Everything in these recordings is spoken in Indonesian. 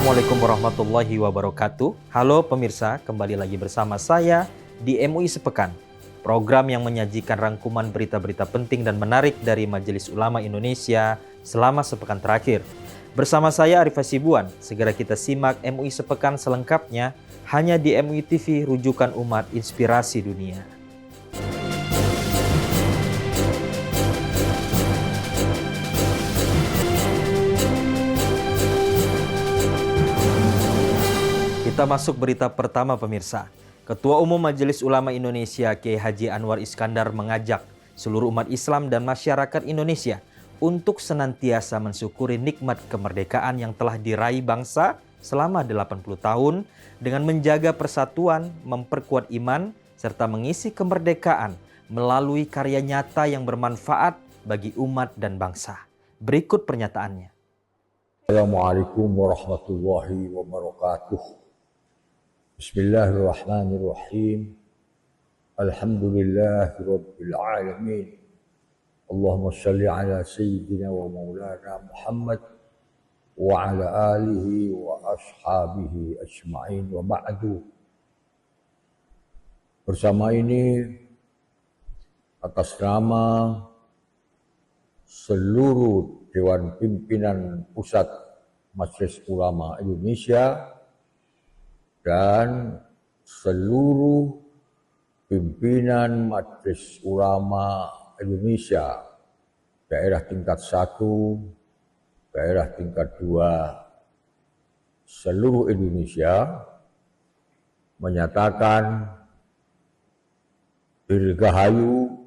Assalamualaikum warahmatullahi wabarakatuh. Halo pemirsa, kembali lagi bersama saya di MUI Sepekan. Program yang menyajikan rangkuman berita-berita penting dan menarik dari Majelis Ulama Indonesia selama sepekan terakhir. Bersama saya Arif Hasibuan, segera kita simak MUI Sepekan selengkapnya hanya di MUI TV, rujukan umat inspirasi dunia. Kita masuk berita pertama pemirsa. Ketua Umum Majelis Ulama Indonesia Kiai Haji Anwar Iskandar mengajak seluruh umat Islam dan masyarakat Indonesia untuk senantiasa mensyukuri nikmat kemerdekaan yang telah diraih bangsa selama 80 tahun dengan menjaga persatuan, memperkuat iman, serta mengisi kemerdekaan melalui karya nyata yang bermanfaat bagi umat dan bangsa. Berikut pernyataannya. Assalamualaikum warahmatullahi wabarakatuh. Bismillahirrahmanirrahim. Alhamdulillahi rabbil alamin. Allahumma salli ala sayyidina wa maulana Muhammad wa ala alihi wa ashabihi ajma'in wa ba'du. Bersama ini atas nama seluruh Dewan Pimpinan Pusat Majelis Ulama Indonesia dan seluruh pimpinan Majelis Ulama Indonesia, daerah tingkat 1, daerah tingkat 2, seluruh Indonesia menyatakan dirgahayu,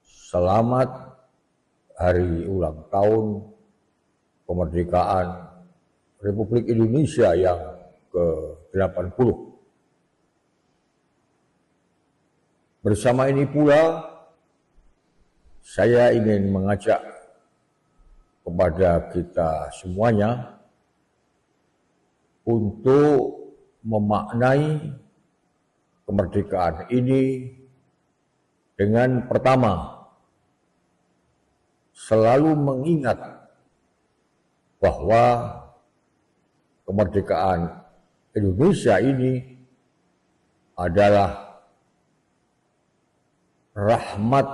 selamat hari ulang tahun kemerdekaan Republik Indonesia yang ke-80. Bersama ini pula saya ingin mengajak kepada kita semuanya untuk memaknai kemerdekaan ini dengan pertama, selalu mengingat bahwa kemerdekaan Indonesia ini adalah rahmat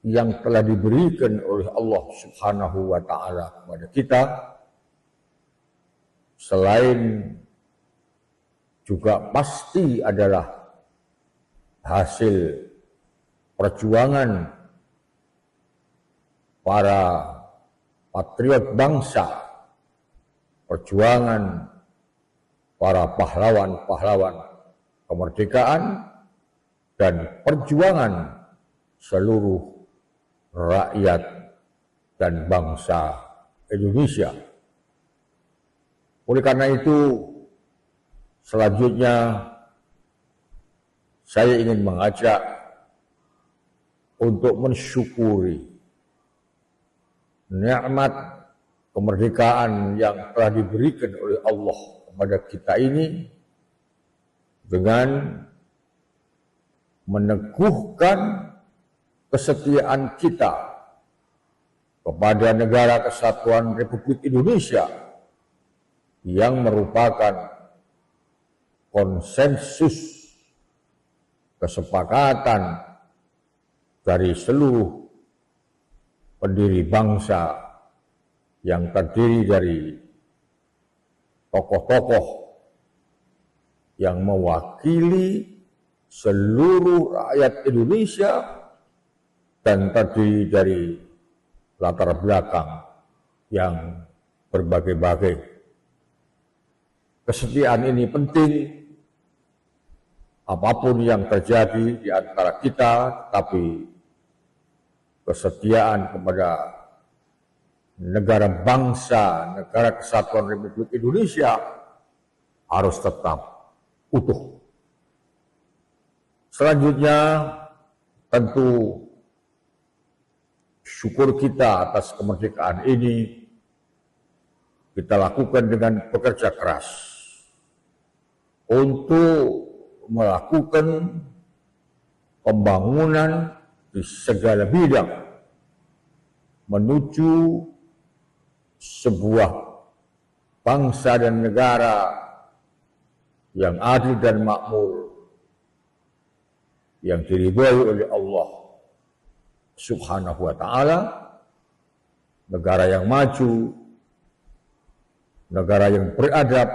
yang telah diberikan oleh Allah Subhanahu wa Ta'ala kepada kita, selain juga pasti adalah hasil perjuangan para patriot bangsa, perjuangan para pahlawan-pahlawan kemerdekaan, dan perjuangan seluruh rakyat dan bangsa Indonesia. Oleh karena itu, selanjutnya saya ingin mengajak untuk mensyukuri nikmat kemerdekaan yang telah diberikan oleh Allah kepada kita ini dengan meneguhkan kesetiaan kita kepada Negara Kesatuan Republik Indonesia yang merupakan konsensus kesepakatan dari seluruh pendiri bangsa yang terdiri dari tokoh-tokoh yang mewakili seluruh rakyat Indonesia dan terdiri dari latar belakang yang berbagai-bagai. Kesetiaan ini penting, apapun yang terjadi di antara kita, tapi kesetiaan kepada negara bangsa, Negara Kesatuan Republik Indonesia harus tetap utuh. Selanjutnya, tentu syukur kita atas kemerdekaan ini kita lakukan dengan bekerja keras untuk melakukan pembangunan di segala bidang menuju sebuah bangsa dan negara yang adil dan makmur, yang diridhai oleh Allah Subhanahu wa Ta'ala, negara yang maju, negara yang beradab,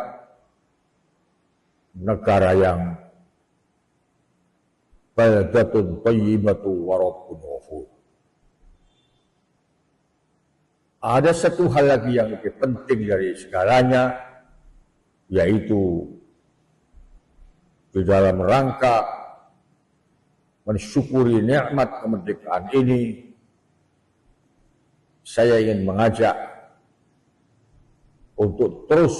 negara yang baldatun thayyibatu wa rabbun ghafur. Ada satu hal lagi yang lebih penting dari segalanya, yaitu di dalam rangka mensyukuri nikmat kemerdekaan ini, saya ingin mengajak untuk terus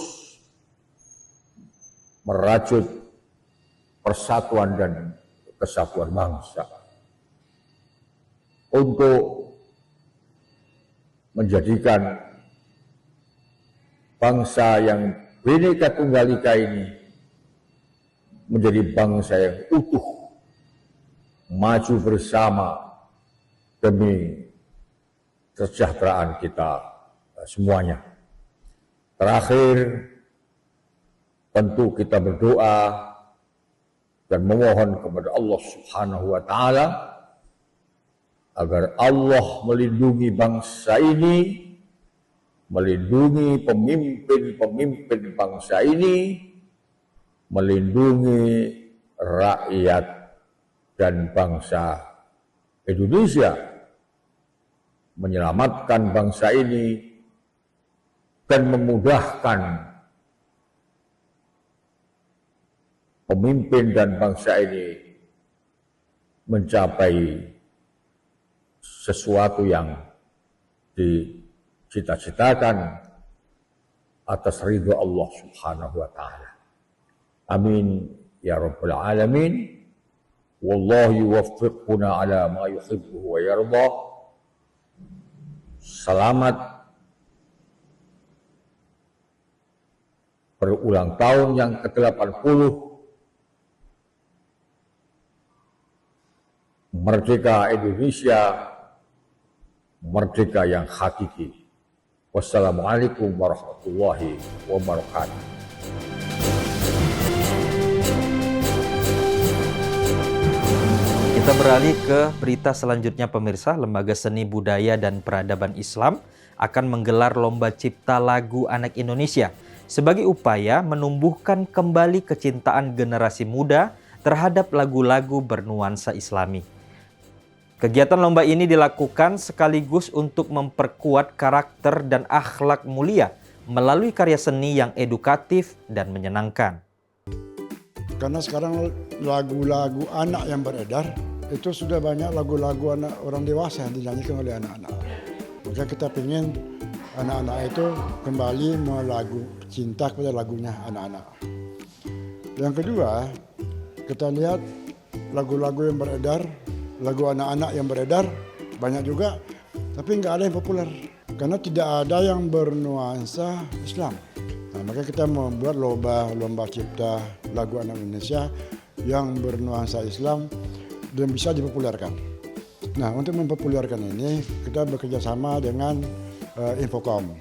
merajut persatuan dan kesatuan bangsa, untuk menjadikan bangsa yang Bhinneka Tunggal Ika ini menjadi bangsa yang utuh, maju bersama demi kesejahteraan kita semuanya. Terakhir, tentu kita berdoa dan memohon kepada Allah Subhanahu wa Ta'ala agar Allah melindungi bangsa ini, melindungi pemimpin-pemimpin bangsa ini, melindungi rakyat dan bangsa Indonesia, menyelamatkan bangsa ini dan memudahkan pemimpin dan bangsa ini mencapai sesuatu yang dicita-citakan atas ridho Allah Subhanahu wa Ta'ala. Amin ya rabbal alamin. Wallahu yuwaffiquna ala ma yuhibbu wa yarda. Selamat berulang tahun yang ke-80 Merdeka Indonesia, merdeka yang hakiki. Wassalamualaikum warahmatullahi wabarakatuh. Kita beralih ke berita selanjutnya pemirsa. Lembaga Seni Budaya dan Peradaban Islam akan menggelar Lomba Cipta Lagu Anak Indonesia sebagai upaya menumbuhkan kembali kecintaan generasi muda terhadap lagu-lagu bernuansa Islami. Kegiatan lomba ini dilakukan sekaligus untuk memperkuat karakter dan akhlak mulia melalui karya seni yang edukatif dan menyenangkan. Karena sekarang lagu-lagu anak yang beredar, itu sudah banyak lagu-lagu anak orang dewasa yang dinyanyikan oleh anak-anak. Maka kita ingin anak-anak itu kembali melagu cinta kepada lagunya anak-anak. Yang kedua, kita lihat lagu-lagu yang beredar, lagu anak-anak yang beredar banyak juga, tapi nggak ada yang populer karena tidak ada yang bernuansa Islam. Nah, maka kita membuat lomba cipta lagu anak Indonesia yang bernuansa Islam dan bisa dipopulerkan. Nah, untuk mempopulerkan ini kita bekerja sama dengan Infocom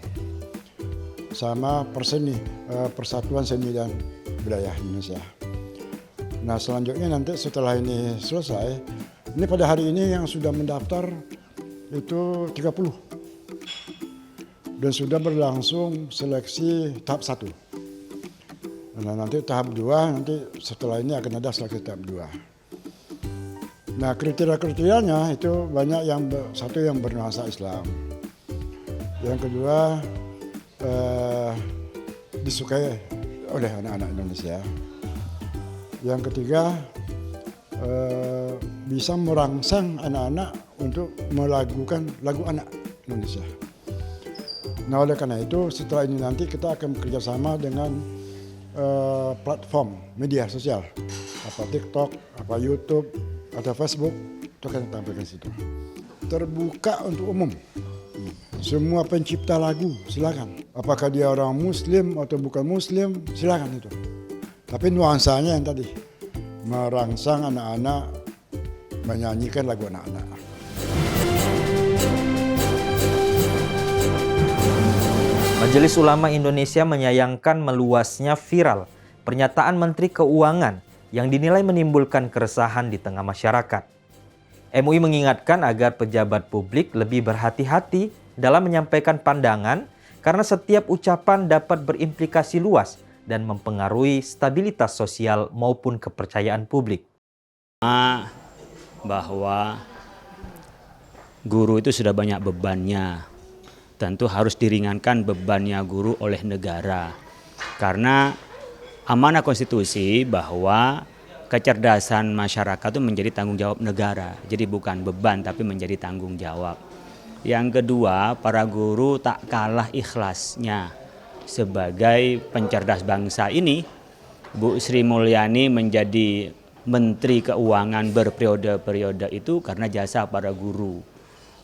sama Perseni, Persatuan Seni dan Budaya Indonesia. Nah, selanjutnya nanti setelah ini selesai, ini pada hari ini yang sudah mendaftar itu 30 dan sudah berlangsung seleksi tahap 1. Nah, nanti tahap 2, nanti setelah ini akan ada seleksi tahap 2. Nah, kriteria-kriterianya itu banyak, satu yang bernuansa Islam. Yang kedua disukai oleh anak-anak Indonesia. Yang ketiga bisa merangsang anak-anak untuk melakukan lagu anak Indonesia. Nah, oleh karena itu setelah ini nanti kita akan bekerjasama dengan platform media sosial, apa TikTok, apa YouTube, atau Facebook, itu akan tampilkan situ. Terbuka untuk umum. Semua pencipta lagu silakan. Apakah dia orang Muslim atau bukan Muslim, silakan itu. Tapi nuansanya yang tadi, merangsang anak-anak menyanyikan lagu anak-anak. Majelis Ulama Indonesia menyayangkan meluasnya viral pernyataan Menteri Keuangan yang dinilai menimbulkan keresahan di tengah masyarakat. MUI mengingatkan agar pejabat publik lebih berhati-hati dalam menyampaikan pandangan karena setiap ucapan dapat berimplikasi luas dan mempengaruhi stabilitas sosial maupun kepercayaan publik. Bahwa guru itu sudah banyak bebannya, tentu harus diringankan bebannya guru oleh negara. Karena amanah konstitusi bahwa kecerdasan masyarakat itu menjadi tanggung jawab negara. Jadi bukan beban tapi menjadi tanggung jawab. Yang kedua, para guru tak kalah ikhlasnya. Sebagai pencerdas bangsa ini, Bu Sri Mulyani menjadi Menteri Keuangan berperiode-periode itu karena jasa para guru.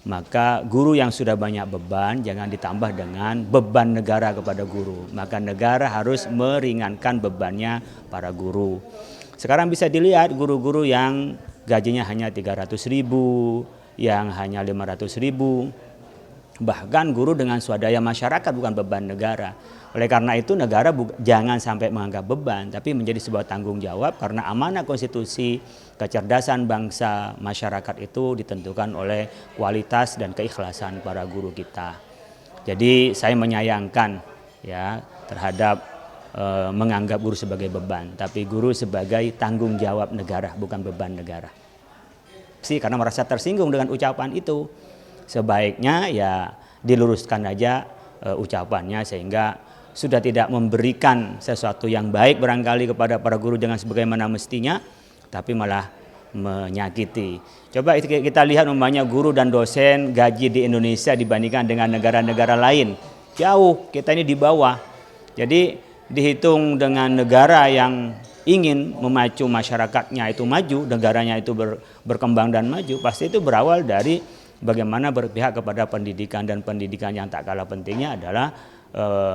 Maka guru yang sudah banyak beban jangan ditambah dengan beban negara kepada guru. Maka negara harus meringankan bebannya para guru. Sekarang bisa dilihat guru-guru yang gajinya hanya 300.000, yang hanya 500.000. Bahkan guru dengan swadaya masyarakat bukan beban negara. Oleh karena itu negara jangan sampai menganggap beban, tapi menjadi sebuah tanggung jawab karena amanah konstitusi, kecerdasan bangsa, masyarakat itu ditentukan oleh kualitas dan keikhlasan para guru kita. Jadi saya menyayangkan ya terhadap menganggap guru sebagai beban, tapi guru sebagai tanggung jawab negara, bukan beban negara. Karena merasa tersinggung dengan ucapan itu, sebaiknya ya diluruskan aja ucapannya sehingga sudah tidak memberikan sesuatu yang baik barangkali kepada para guru dengan sebagaimana mestinya, tapi malah menyakiti. Coba kita lihat umpamanya guru dan dosen gaji di Indonesia dibandingkan dengan negara-negara lain. Jauh, kita ini di bawah. Jadi dihitung dengan negara yang ingin memacu masyarakatnya itu maju, negaranya itu berkembang dan maju, pasti itu berawal dari bagaimana berpihak kepada pendidikan, dan pendidikan yang tak kalah pentingnya adalah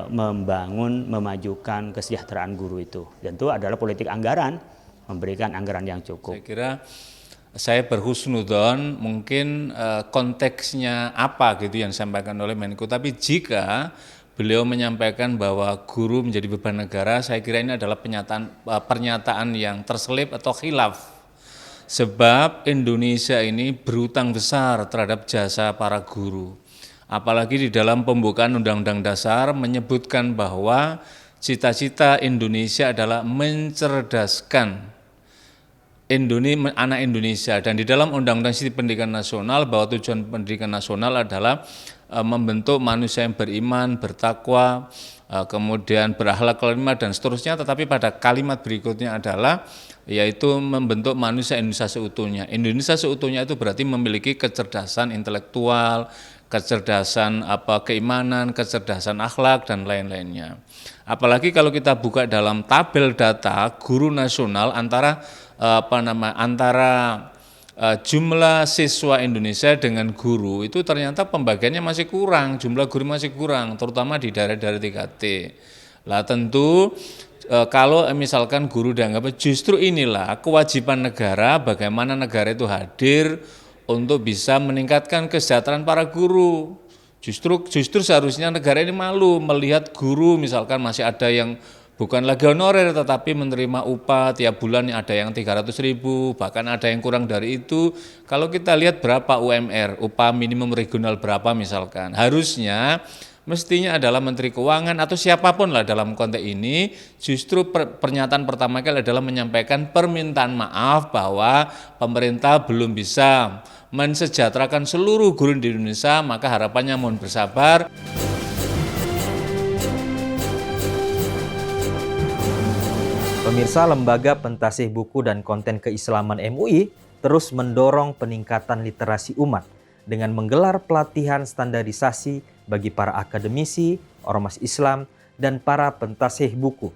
membangun, memajukan kesejahteraan guru itu. Dan itu adalah politik anggaran, memberikan anggaran yang cukup. Saya kira saya berhusnudon mungkin konteksnya apa gitu yang disampaikan oleh Menko, tapi jika beliau menyampaikan bahwa guru menjadi beban negara, saya kira ini adalah pernyataan yang terselip atau khilaf. Sebab Indonesia ini berutang besar terhadap jasa para guru. Apalagi di dalam pembukaan Undang-Undang Dasar menyebutkan bahwa cita-cita Indonesia adalah mencerdaskan anak Indonesia. Dan di dalam Undang-Undang Sistem Pendidikan Nasional bahwa tujuan pendidikan nasional adalah membentuk manusia yang beriman, bertakwa, kemudian berakhlak karimah dan seterusnya. Tetapi pada kalimat berikutnya adalah yaitu membentuk manusia Indonesia seutuhnya. Indonesia seutuhnya itu berarti memiliki kecerdasan intelektual, kecerdasan keimanan, kecerdasan akhlak dan lain-lainnya. Apalagi kalau kita buka dalam tabel data guru nasional antara jumlah siswa Indonesia dengan guru itu ternyata pembagiannya masih kurang, jumlah guru masih kurang, terutama di daerah-daerah 3T. Lah tentu kalau misalkan guru dianggap justru inilah kewajiban negara, bagaimana negara itu hadir untuk bisa meningkatkan kesejahteraan para guru. Justru seharusnya negara ini malu melihat guru misalkan masih ada yang bukan lagi honorer tetapi menerima upah tiap bulan, yang ada yang 300.000, bahkan ada yang kurang dari itu. Kalau kita lihat berapa UMR, upah minimum regional berapa misalkan, harusnya mestinya adalah Menteri Keuangan atau siapapun lah dalam konteks ini, justru pernyataan pertama kali adalah menyampaikan permintaan maaf bahwa pemerintah belum bisa mensejahterakan seluruh guru di Indonesia, maka harapannya mohon bersabar. Pemirsa, Lembaga Pentasih Buku dan Konten Keislaman MUI terus mendorong peningkatan literasi umat dengan menggelar pelatihan standarisasi bagi para akademisi, ormas Islam, dan para pentasih buku.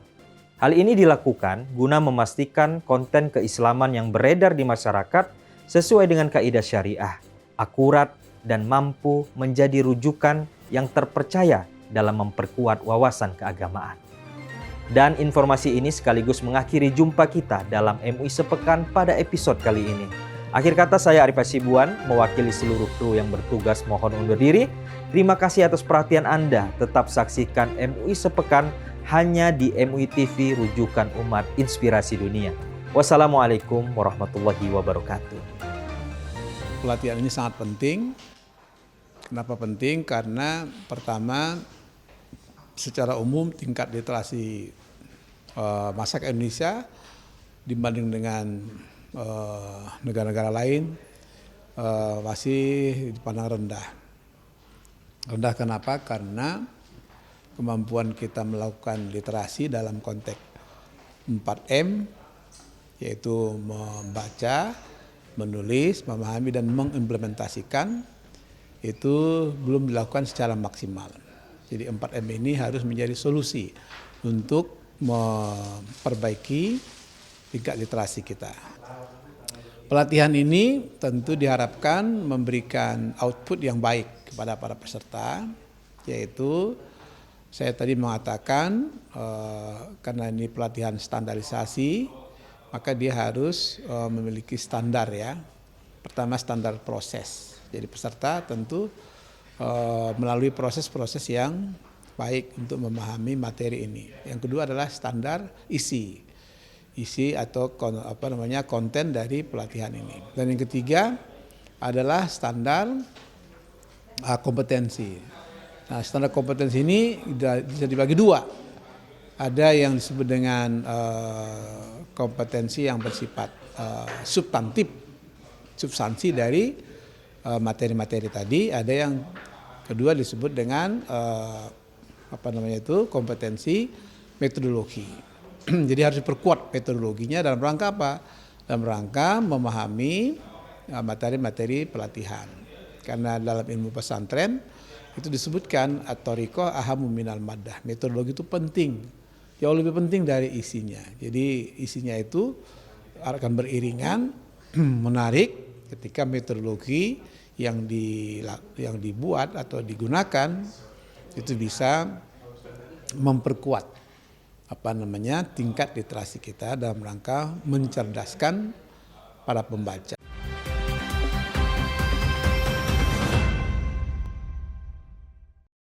Hal ini dilakukan guna memastikan konten keislaman yang beredar di masyarakat sesuai dengan kaidah syariah, akurat, dan mampu menjadi rujukan yang terpercaya dalam memperkuat wawasan keagamaan. Dan informasi ini sekaligus mengakhiri jumpa kita dalam MUI Sepekan pada episode kali ini. Akhir kata, saya Arif Hasibuan mewakili seluruh kru yang bertugas mohon undur diri. Terima kasih atas perhatian Anda. Tetap saksikan MUI Sepekan hanya di MUI TV, rujukan umat inspirasi dunia. Wassalamualaikum warahmatullahi wabarakatuh. Pelatihan ini sangat penting. Kenapa penting? Karena pertama, secara umum tingkat literasi masyarakat Indonesia dibanding dengan negara-negara lain masih dipandang rendah. Rendah kenapa? Karena kemampuan kita melakukan literasi dalam konteks 4M, yaitu membaca, menulis, memahami, dan mengimplementasikan, itu belum dilakukan secara maksimal. Jadi 4M ini harus menjadi solusi untuk memperbaiki tingkat literasi kita. Pelatihan ini tentu diharapkan memberikan output yang baik kepada para peserta, yaitu saya tadi mengatakan karena ini pelatihan standarisasi, maka dia harus memiliki standar ya. Pertama, standar proses. Jadi peserta tentu melalui proses-proses yang baik untuk memahami materi ini. Yang kedua adalah standar isi atau konten dari pelatihan ini. Dan yang ketiga adalah standar kompetensi. Nah, standar kompetensi ini bisa dibagi dua. Ada yang disebut dengan kompetensi yang bersifat substansi dari materi-materi tadi. Ada yang kedua disebut dengan kompetensi metodologi. Jadi harus diperkuat metodologinya dalam rangka apa? Dalam rangka memahami materi-materi pelatihan. Karena dalam ilmu pesantren itu disebutkan at-thariqah ahamu minal maddah. Metodologi itu penting, jauh lebih penting dari isinya. Jadi isinya itu akan beriringan, menarik ketika metodologi yang dibuat atau digunakan itu bisa memperkuat tingkat literasi kita dalam rangka mencerdaskan para pembaca.